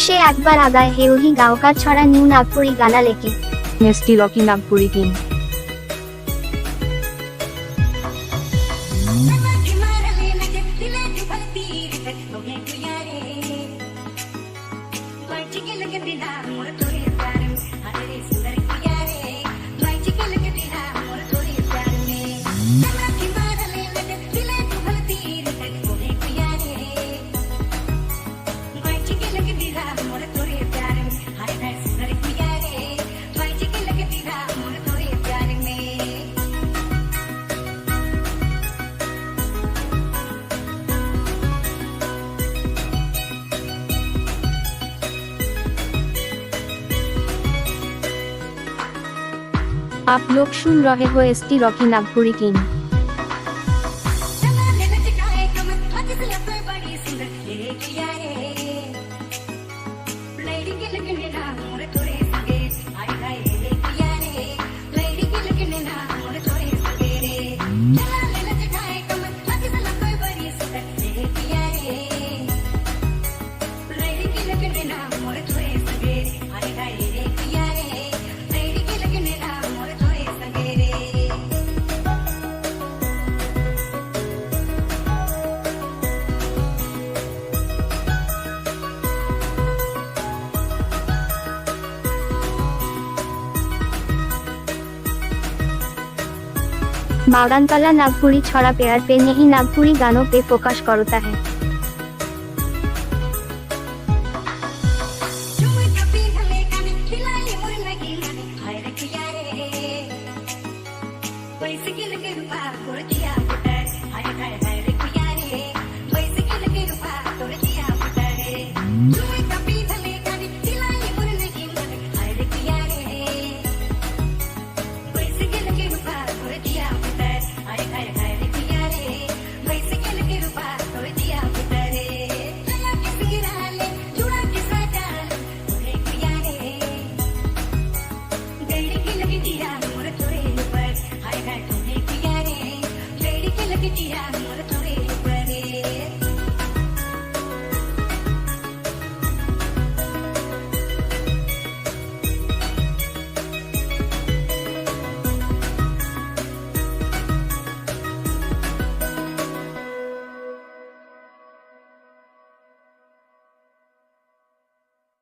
से একবার আগায় হেউহি গাঁওকার ছড়া নিউ নাগপুরি গানা লেকে नेस्टी रॉकी नागपुरी किंग आप लोग सुन रहे हो एसटी रॉकी नागपुरी किंग। बागानतला नागपुरी छड़ा पेयर पे नहीं नागपुरी गानों पे फोकस करता है। Yeah.